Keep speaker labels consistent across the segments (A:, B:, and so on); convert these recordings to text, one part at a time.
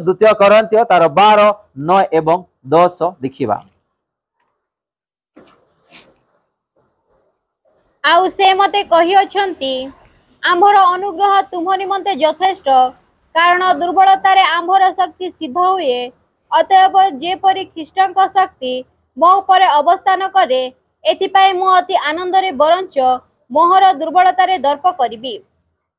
A: द्वितीय करंतिय तार 12 9 एवं 10 देखिबा।
B: आउ से मते कहि अछंती आंभर अनुग्रह तुम निमंते यथेष्ट कारण दुर्बलता रे आंभर शक्ति सिद्ध हुए अतएव जेपरि ख्रीष्टन का शक्ति मो ऊपर अवस्थान करे एथिपाई मु अति आनंद रे बरंच मोहर दुर्बलता रे दर्प करिबी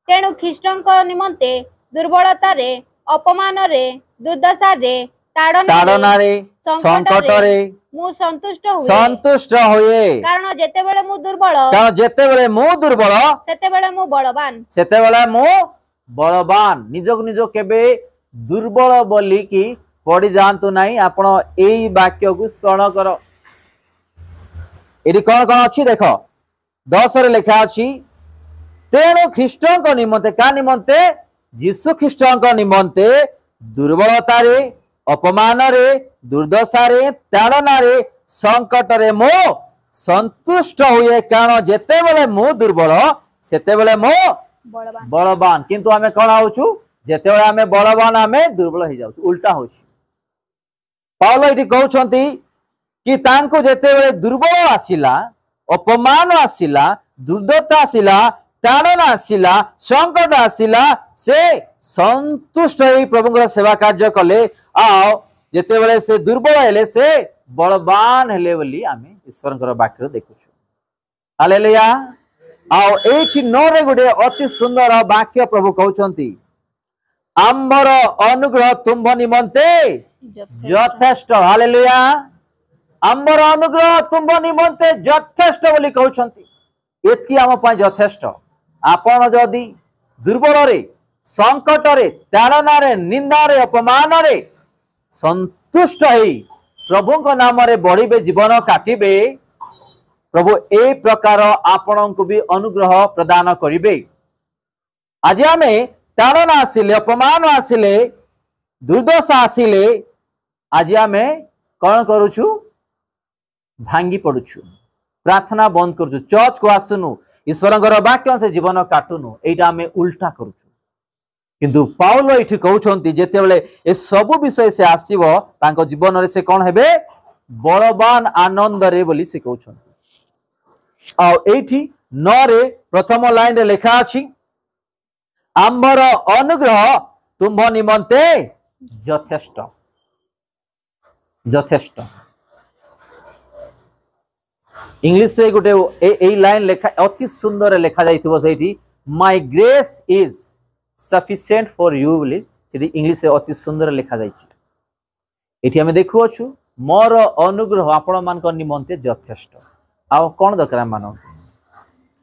B: तेणु ख्रीष्टन का निमंते दुर्बलता रे अपमान रे दुर्दशा रे
A: ताड़ना रे संकट रे
B: मु संतुष्ट हुए कारण जेतेबेले मु दुर्बल
A: सेतेबेले मु बलवान निजक निज केबे दुर्बल बोली कि पड़ी जातु नहीं। आपण एई वाक्य को स्मरण कर। एडी कौन कौन अच्छी देख 10 रे लिखा अछि तेणु ख्रीष्टन को निमंते का निमंते यीशु ख्रीष्टन को निमंते दुर्बलता रे अपमान रे दुर्दशा रे ताड़ना रे संकट रे मो संतुष्ट हुए कारण जेतेबेले मु दुर्बल सेतेबेले मो बलवान। किंतु आमे कौन आउछु जेतेबेले आमे बलवान आमे दुर्बल हो जाउछु उल्टा होछि। पाउलो एठी कहउछंती कि तांको जेतेबेले दुर्बल आसिला अपमान आसिला दुर्दशा आसिला ताड़ना आसिला संकट आसिला से संतुष्ट होई प्रभुଙ୍କର सेवा कार्य कले आ जेतेबेले से दुर्बल हेले से बलवान हेले बोली आमे ईश्वरଙ୍କର वाक्य देखुछु। हालेलुया। आउ एठी 9 रे गुडे अति सुंदर वाक्य प्रभु कहउछंती आम्बर अनुग्रह तुम निमंते यथेष्ट। हालेलुया। आम्बर अनुग्रह तुम निमंते यथेष्ट बोली कहउछंती एतकी आम पय यथेष्ट। आपण जदि दुर्बल रे संकट रे ताड़ना रे निंदा रे अपमान रे संतुष्ट होई प्रभु को नाम रे बढ़िबे जीवन काटिबे प्रभु ए प्रकार आपण को भी अनुग्रह प्रदान करिबे। आज आमे ताड़ना आसिले अपमान आसिले दुर्दशा आसिले आज आमे कौन करूछु भांगी पड़ुछु प्रार्थना बंद करूछु चर्च को आसुनु ईश्वरଙ୍କର वाक्य से जीवन काटुनु एटा आमे उल्टा करूछु। किंतु पाउलो एठी कहउछंती जेतेबेले ए सब विषय से आसीबो तांको जीवन रे से कोन हेबे बलवान आनंद रे बोली से कहउछंती। आ एठी 9 रे प्रथम लाइन रे लिखा अछि आम्बर अनुग्रह तुम निमंते यथेष्ट यथेष्ट। इंग्लिश से गोटे ए लाइन लेखा अति सुंदर लेखा जाइथिबो सेठी my grace is sufficient for you बोली सेठी इंग्लिश से अति सुंदर लेखा जाइछि। एठी हमें देखु अछु मोर अनुग्रह आपण मान को निमंते यथेष्ट। आ कोन दरकार मानो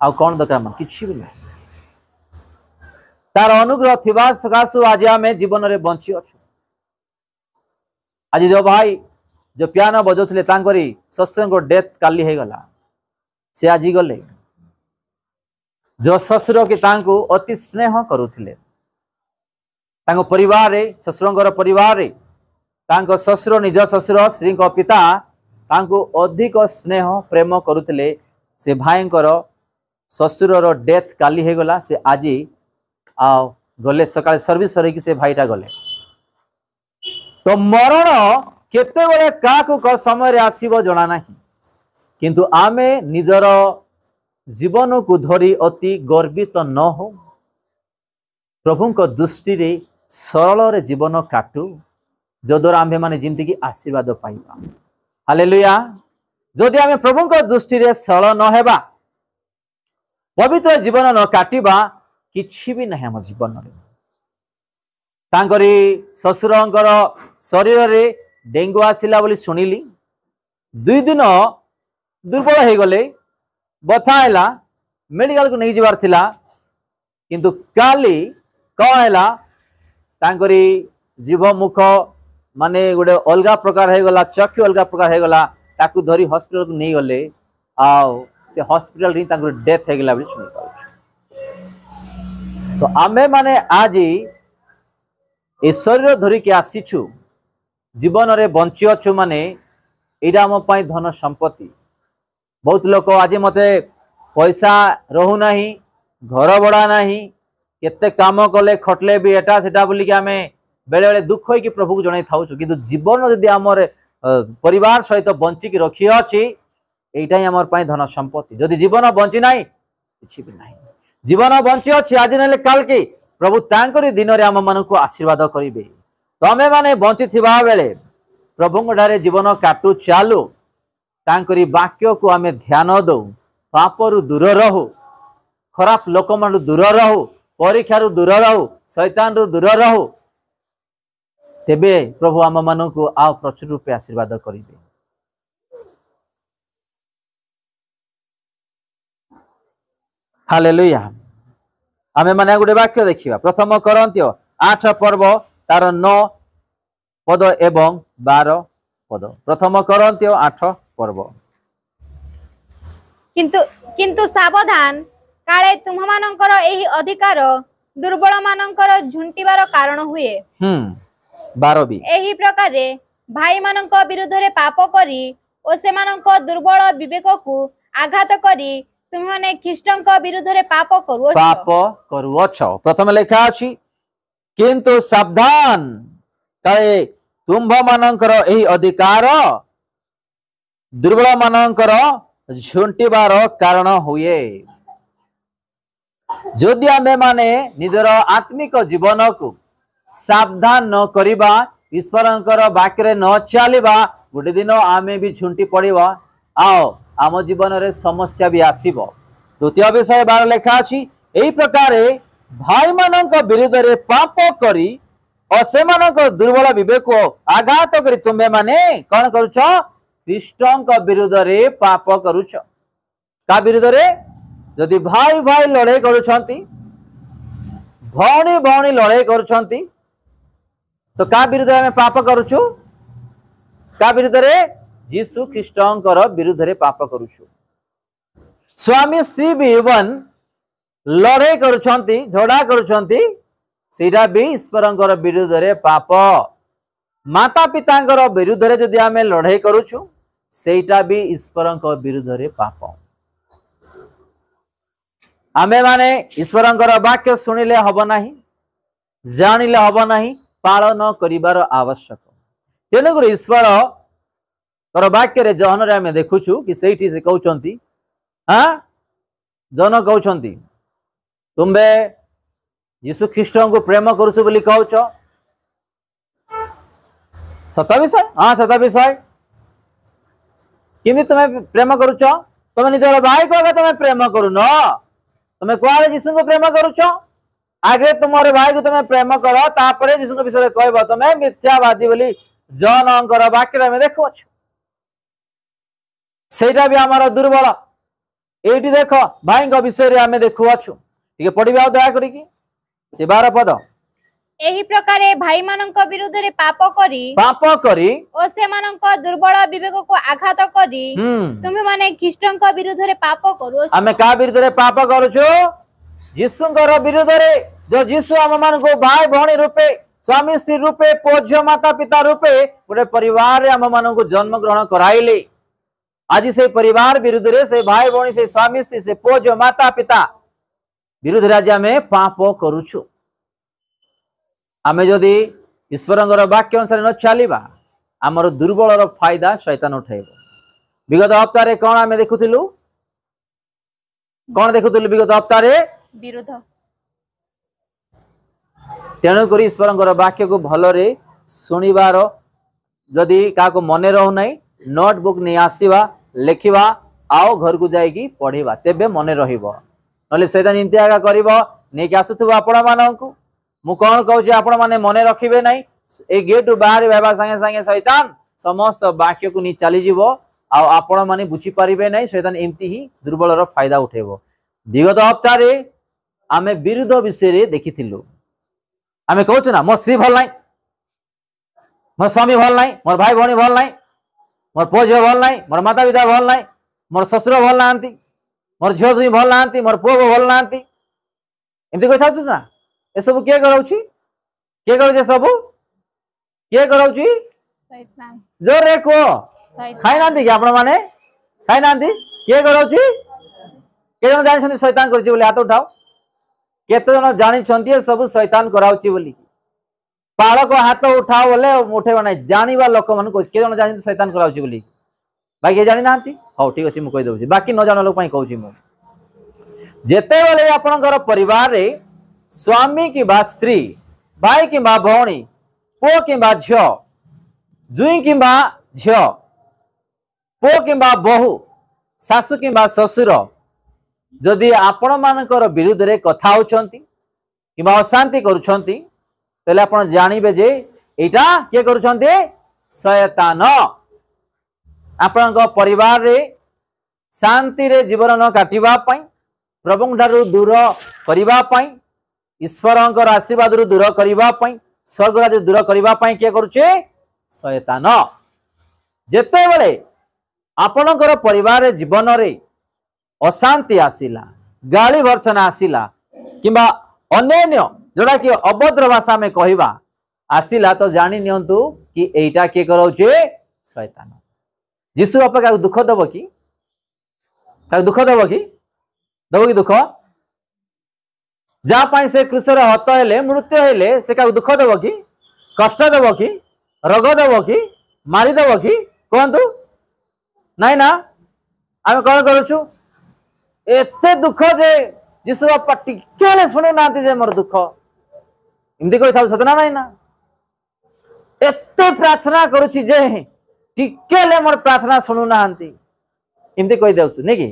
A: आ कोन दरकार मान किछि भी नहीं तार अनुग्रह थिबा सकासु आज हमें जीवन रे बंची अछु। आज जो भाई जो पियानो बजौथिले तांकरी ससुर को डेथ काली हे गला से आज गले जो ससुर के तांको अति स्नेह करुथिले तांको परिवार रे ससुरंगर परिवार रे तांको ससुर निज ससुर श्री को पिता तांको अधिक स्नेह प्रेम करुथिले से भाईंकर ससुर रो डेथ काली हे गला से आज आ गले सकाळ सर्विस रे कि से भाईटा गले। तो मरण केते बेले का समय रे आसीबो जणा नाही किंतु आमे निजर जीवन को धरी अति गर्वित न हो प्रभु को दृष्टि रे सरल रे जीवन काटू जद्वारा आम्भे माने जिंदगी की आशीर्वाद पाइबा। हालेलुया। जदि आमे प्रभु को दृष्टि रे सरल न हेबा पवित्र जीवन न काटिबा किछि भी नहीं हम जीवन रे। तांकरी ससुरंकर शरीर रे डेंगू आसिला बोली सुनिली 2 दिन दुर्बल हो गले बथा हैला मेडिकल को नहीं जीवार थिला किंतु काली कौन हैला तांकरी जीव मुख माने गोटे अलगा प्रकार है गला चक्षु अलगा प्रकार है गला ताकू धरी हॉस्पिटल को नहीं गले आओ से हॉस्पिटल री तांकरी डेथ है गला बोली सुनि पाउ। तो आमे माने आज ए शरीर धरी के आसीछु जीवन रे बंची अछु माने एडा हम पाई धन संपत्ति। बहुत लोग आज मते पैसा रहू नाही घर भड़ा नाही केते काम कले खटले भी एटा सेटा बोली कि आमे बेले बेले दुख होइकि प्रभु को जणाई थाउछु किंतु जीवन जदि हमर परिवार सहित बंची की रखी अछि एइटा ही हमर पई धन संपत्ति जदि जीवन बंची नाही किछि भी नाही जीवन बंची अछि आज नले काल के प्रभु तांकरी दिन रे हम मन को आशीर्वाद करिवे तमे माने बंची थिबा बेले प्रभु ठारे जीवन काटू चालू तांकरी वाक्य को आमे ध्यान दो पापरु दूर रहू खराब लोक मानू दूर रहू परीक्षा रु दूर रहू शैतान रु दूर रहू तेबे प्रभु आम मान को आ प्रचुर रूपे आशीर्वाद करिवे। हालेलुया। आमे माने गोटे वाक्य देखिबा प्रथम करन्त्य 8 पर्व तार 9 पद एवं 12 पद प्रथम करन्त्य 8 पर्व
B: किंतु किंतु सावधान काले तुम्हामानंकर एही अधिकार दुर्बल मानंकर झुंटिबार कारण हुए
A: 12 भी
B: एही प्रकारे भाई मानंक विरुद्ध रे पाप करी ओ सेमानंक दुर्बल विवेक को आघात करी तुम माने ख्रीष्टंक विरुद्ध रे पाप
A: करुअछ प्रथम लेखा अछि किंतु सावधान काले तुम्भ मानंकर एही अधिकार दुर्बल मानंकर झुंटिबार कारण हुए जदि आमे माने निजर आत्मिक जीवन को सावधान न करिबा ईश्वरंकर वाक्य न चलिबा गोटे दिन आमे भी झुंटी पड़िबा आओ आम जीवन रे समस्या भी आसीबो। द्वितीय विषय 12 लेखा अछि एही प्रकारे भाई मानक विरुद्ध रे पाप करी और सेमानक दुर्बल विवेक आघात करी तुमे माने कोन करूछ ख्रीष्टंक विरुद्ध रे पाप करूछ का विरुद्ध रे जदि भाई भाई लड़ाई करूछंती भौणी भौणी लड़ाई करूछंती तो का विरुद्ध में पाप करूछु का विरुद्ध रे यीशु ख्रीष्टंकर विरुद्ध रे पाप करूछु स्वामी स्त्री भी इवन लड़ाई करूछंती झगड़ा करूछंती सीधा भी ईश्वरंकर विरुद्ध रे पाप माता पितांकर विरुद्ध रे जदि आमे लड़ाई करूछु सेटा भी ईश्वरंकर विरुद्ध रे पाप आमे माने ईश्वरंकर वाक्य सुनिले हब नाही जानिले हब नाही पालन करिवार आवश्यक तेणुकर ईश्वर वाक्य रे जहन रे आमे देखुछु कि सेठी से कहउचंती हां जन कहउचंती तुमे यीशु ख्रीष्टन को प्रेम करूछु बोली कहउछ सत विषय हां सत विषय किमि तुमे प्रेम करूछ तुमे निजर भाई को अगर तुमे प्रेम करू न तुमे कुआरे यीशु को प्रेम करूछ आगे तुम्हारे भाई को तुम प्रेम करो तापरे यीशु के विषय कहबो तुमे मिथ्यावादी बोली जनंकर वाक्य में देखो सेटा भी हमारा दुर्बल एठी देखो भाई को विषय रे हमें देखु अछु ठीक पढ़िबा दया करी कि से 12 पद
B: एही प्रकारे भाई मानंक विरुद्ध रे पाप करी ओ से मानंक दुर्बल विवेक को आघात करी तुमे माने ख्रीष्टंक विरुद्ध रे पाप करू
A: हमें का विरुद्ध रे पाप करूछु यीशुंकर विरुद्ध रे जो यीशु हम मान को भाई भौणी रूपे स्वामी स्त्री रूपे पूज्य माता पिता रूपे गोटे परिवार रे हम मान को जन्म ग्रहण कराइले आज से परिवार विरुद्ध रे से भाई भौणी से स्वामी स्त्री से पूज्य माता पिता विरुद्ध रे आज हमें पाप करूछु आमे जदि ईश्वरंकर वाक्य अनुसार न चलिबा हमर दुर्बलर फायदा शैतान उठाइबो विगत हप्ता रे कोन आमे देखुथिलु विगत हप्ता रे
B: विरोध
A: तेणुक ईश्वरंकर वाक्य को भलरे शुणिबार जदि का मने रहू नहीं नोटबुक नहीं आसवा लिखा आओ घर को जाइकी पढ़ा तेबे मने रहिबो नले शैतान इनती आगा करिवो नेकी आसुथुबो आपण माननकु मु कोन कहूची आपण माने मने रखिबे नहीं ए गेट बाहर बाबा संगे संगे शैतान समस्त वाक्य को नी चली जीवो आ आपण माने बुझी परिबे नहीं शैतान एमती ही दुर्बलर फायदा उठेबो विगत हप्ता रे आमे विरुद्ध विषय रे देखिथिलु आमे कहूछु ना मो स्त्री भल नाही मोर स्वामी भल नाही मोर भाई भौणी भल नाही मोर पुओ झियो भल नाही मोर माता पिता भल नाही मोर ससुर भल नांती मोर झियो जुई भल नांती मोर पुओ भल नांती एमती कथा छु ना ए सब के कराउछि के करू सब के कराउछि
B: शैतान
A: जोर रे को खाइ नांती कि आपण माने खाइ नांती के कराउछि के जन जानि शैतान करछि बोले हाथ उठाओ केते जन जानि छंती सब शैतान कराउछि बोली पाड़क हाथ उठाओ बोले उठेब ना जाना लोक मान किए जन जानी शैतान कराऊँ बोली बाकी जानी ना हाँ ठीक अच्छे मुझे कहीदे बाकी न जान लोक कहूँ जिते बड़े आपणकर परिवार रे स्वामी कि स्त्री भाई कि भौणी पुओ कि झियो जुई कि झियो पुओ कि बहु शाशु कि शशुर जदि आपण मानकर विरुद्ध रे कथा होचंती कि अशांति करुछंती तेले आपण जानिबे जे एटा के करुछंती शयतान आपणक परिवार रे शांति रे जीवन न काटिबा पई प्रभु ठारू दूर करिबा पई ईश्वरंकर आशीर्वाद रु दूर करिबा पई स्वर्ग राज्य दूर करिबा पई के करूचे शयतान जेते बेले आपणकर परिवार रे जीवन रे अशांति आसिला गाली भर्चना आसिला किंबा अन्य जोड़ा कि अभद्र भाषा में कहवा आसिला तो जानी नियंतु कि एटा के कराउचे शैतान यीशु बापा का दुख दब कि दुख दब कि दुख जहाँ से क्रूसर हत हेले मृत्यु हेले से क्या दुख दब कि कष्ट दब कि रोग दब कि मारिदब कि कहतु नाई ना आम कौन करुचु एते दुख जे यीशु बापा टिके शुणु ना जे मोर दुख इमती कही था सतना नाई ना एते प्रार्थना करुची जे टिके मोर प्रार्थना शुणु ना इमती कही दउछु नहीं कि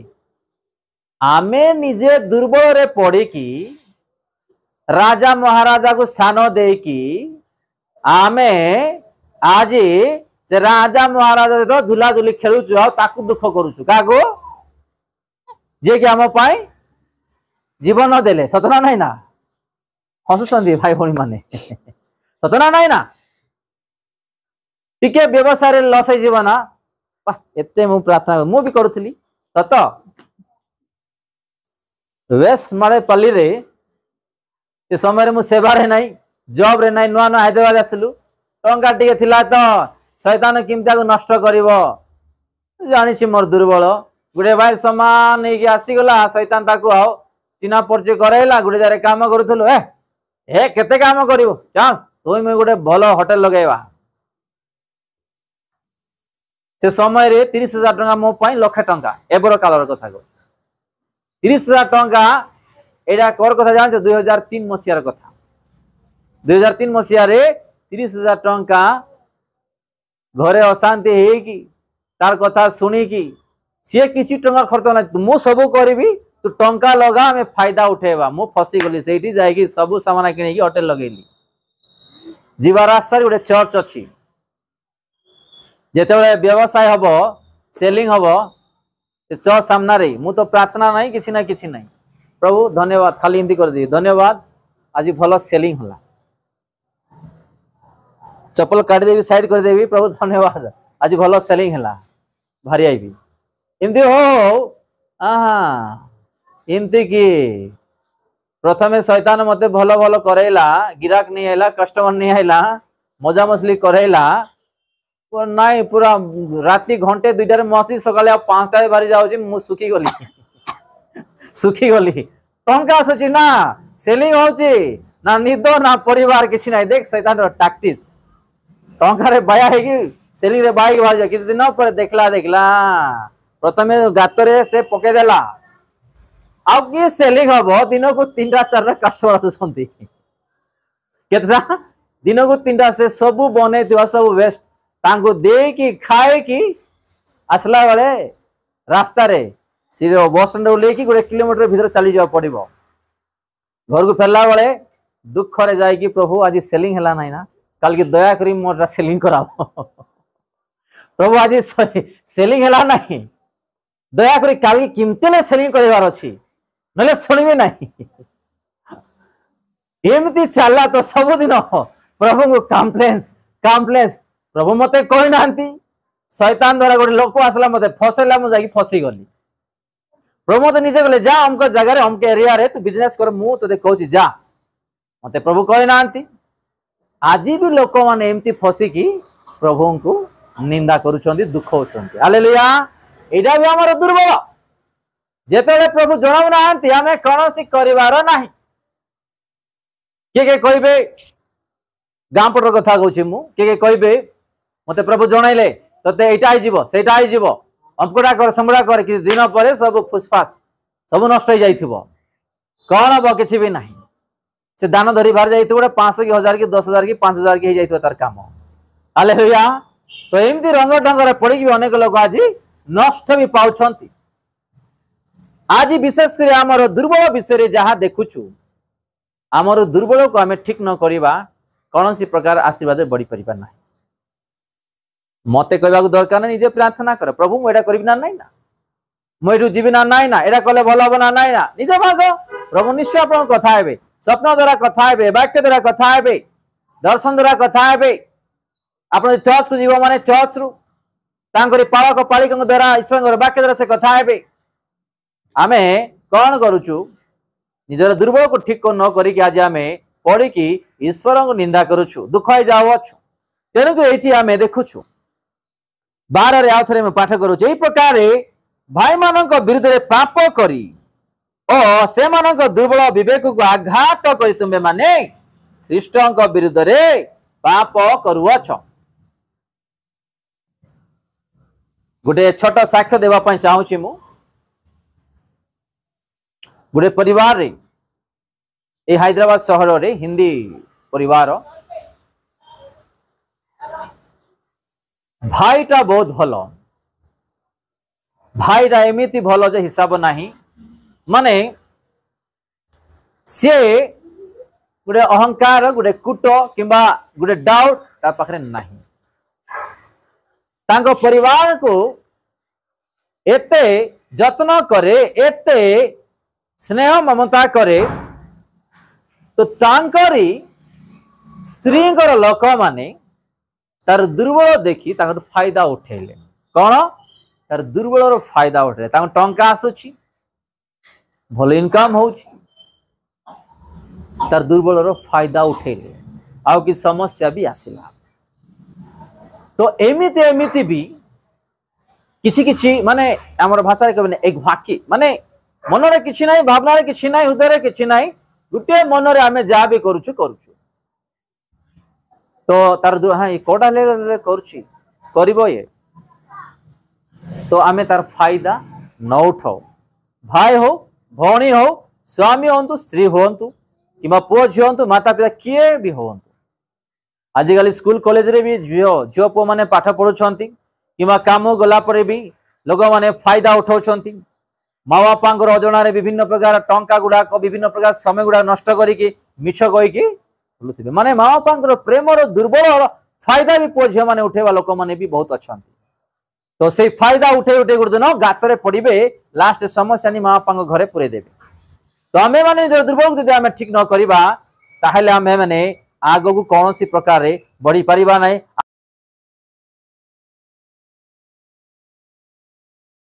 A: आमे निजे दुर्बल रे पड़ी कि राजा महाराजा को स्थान दे कि आमे आज से राजा महाराजा तो झूला झूली खेलुचु ताकू दुख करुचु क्या जे कि आम पाई जीवन देले सतना नाई ना हसुचंदी भाई भौणी माने सतना नाई ना टिके व्यवसाय लस हो ना एते मु प्रार्थना मु भी करुथली सत वेस्ट मारे पल्ली रे से समय मु सेवारे नाई जॉब रे नाई नुआ नुआ हैदराबाद आसलु टंका टिके थिला तो शैतान किमता को नष्ट करिवो जानिछि मोर दुर्बल गुडे भाई समान नहीं आसीगला शैतान ताकू आओ चिन्हा परिचय कराइला गुडे जारे काम करूथलो ए केते काम करिवो चल तुई मैं गुडे भलो होटल लगेवा से समय रे 30,000 टंका मो पाई लक्ष टंका एबर कालर कथा को 30,000 टंका एडा कर कथा जान 2003 मसियार कथा 2003 मसिया रे 30,000 टंका घरे अशांति हे कि तार कथा सुनी कि सी किसी टंका खर्च ना मु सब करी तू टंका लगा हमें फायदा उठेवा मु फसी गली से जाकि सब सामान कि होटेल लगेली जीवा रास्ता गोटे चर्च अच्छी जिते व्यवसाय हम सेलिंग हम चर्च सामने मु तो प्रार्थना नहीं किसी ना किसी नहीं प्रभु धन्यवाद खाली एमती कर दी धन्यवाद आज भल सेलिंग होला चप्पल काटिदेवी साइड करदेवी प्रभु धन्यवाद आज भल सेलिंग है भारी आईबी एमती हो एमती कि प्रथमे शैतान मते भल भल करैला गिराक नहीं आइला कस्टमर नहीं आइला मजा मछली करैला नाई पूरा राति घंटे 2टार मसी सकाले 5टारे बाहरी जाऊँ मु सुखी गली सुखी गली टंका आसुची ना सेलिंग होची ना निद ना परिवार किसी ना देख शैतान टैक्टिस टंका रे बाया है सेलिंग रे बाइक बाहर जा किसी दिन पर देखला प्रथमे गातरे से पके देला आउ कि सेलिंग हम दिन को 3टा 4टा कस्टमर आसुछंती केतरा दिन को 3टा से सब बने दिवा सब वेस्ट तांको दे कि खाए कि आसला बेले रास्ता रे सीधे बस स्टैंड लेकी 1 किलोमीटर भीतर चली जा पड़िबो घर को फेरला बेले दुख रे जाय कि प्रभु आज सेलिंग हला नाही ना कल की दया करी मोर सेलिंग कराओ प्रभु आज सेलिंग हला नाही दया करी कल की किमते ले सेलिंग करिवार अछि नले सुनिबे नाही एमती चला तो सब दिन प्रभु को कॉम्प्लेंस प्रभु मते कहि नांती शैतान द्वारा गोटे लोक आसला मते फसेला मु जाकी फसी गली प्रभु मते निजे गले जा हमको जगह रे हमके एरिया रे तू बिजनेस कर मु तो कहूची जा मते प्रभु कहि नांती आज भी लोक माने एमती फसी की प्रभु को निंदा करूछंती दुख होछंती हालेलुया एडा भी हमर दुर्बल जेतेले प्रभु जणाउ नांती हमें कोनोसी करिवार नाही के कहबे गाँ पटर कथा कहूँ मु किए कहे मत प्रभु जनइले ते एटा सेटा अमकटा कर समड़ा कर कि दिन पर सब फुसफास सब नष्ट हो जाइथिबो कौन हम किसी भी नहीं से दान धरी बाहर जाइए गोटे 500 कि 1000 कि 10,000 कि 5,000 कि तार काम हालेलुया। तो एमती रंग ढंग पड़ी भी अनेक लोग आज नष्ट भी पाउछंती। आज विशेषकर आमर दुर्बल विषय जहाँ देखुचु आमर दुर्बल को आम ठीक न करवा कौन सी प्रकार आशीर्वाद बढ़ी पार ना मत कहवा दरकार ना निजे प्रार्थना कर प्रभु मुझे करी ना ना मुझे जीवी ना ना यहाँ कले भल हम ना ना निज माग प्रभु निश्चय आप कथा हे स्वप्न द्वारा कथा हे वाक्य द्वारा कथा हे दर्शन द्वारा कथा हे आप चर्च को जीव माने चर्च रु पालक पालिक द्वारा ईश्वर वाक्य द्वारा से कथा हे आमे कौन करुचु निजर दुर्बल को ठीक न करिक आज आम पढ़ी ईश्वर को निंदा करुचु दुख हो जाऊछु तेणुक ये आम देखुचु 12 रे आउ थे पाठ करुचु यही प्रकार भाई मान विरुद्ध में पाप करी और से दुर्बल विवेक को आघात कर तुम्हें माने ख्रीष्ट विरुद्ध में पाप करुअछ। गोटे छोट साक्ष्य देवाई चाहूँगी मु गोटे परिवार रे ए हैदराबाद सहर रे हिंदी परिवार भाईटा बहुत भल भाईटा एमती भल जे हिसाब नहीं माने सी गोटे अहंकार गोटे कूट किंबा गोटे डाउट ता पाखरे नहीं तांको परिवार को एते जत्न करे एते स्नेह ममता करे तो तांकरी स्त्री लोक माने तार दुर्बल देखी फायदा उठेले कौन तार दुर्बल फायदा उठे टंका आसुची भल इनकम हो तार दुर्बल फायदा उठेले आउ कि समस्या भी आसला तो एमिति एमिति भी किछि किछि माने हमर भाषा कहबे एक भाकी माने मन रे किछि नाही भावना रे किछि नाही हृदय रे किछि नाही गुटे मन रे आमे जा भी करूछु तो तार हाँ ये कोडा ले करूछि करबो ये तो आमे तार फायदा न उठाओ भाई हो भौणी हो स्वामी होंतु स्त्री होंतु किंबा पुओ झियो होंतु माता पिता किए भी होंतु आजिकल स्कूल कॉलेज रे भी झियो पुओ माने पाठ पढुछंती किंबा काम गला परे भी लोग माने फायदा उठाउछंती माँ बापा अजणा विभिन्न प्रकार टंका गुड़ाक विभिन्न प्रकार समय गुड़ा नष्ट करके मिछ कहीकि बुलुथिबे माने माँ बापा प्रेम दुर्बल फायदा भी पुओ झियो माने उठेवा लोक माने भी बहुत अच्छा तो से फायदा उठे उठे गोटे दिन गातरे पड़े लास्ट समस्या नहीं माँ बापा घरे पूरे देवे तो आम मैंने दुर्बल जब ठीक न करवा ताहले आम मैंने आग को कौन सी प्रकार बढ़ी पारिबा नहीं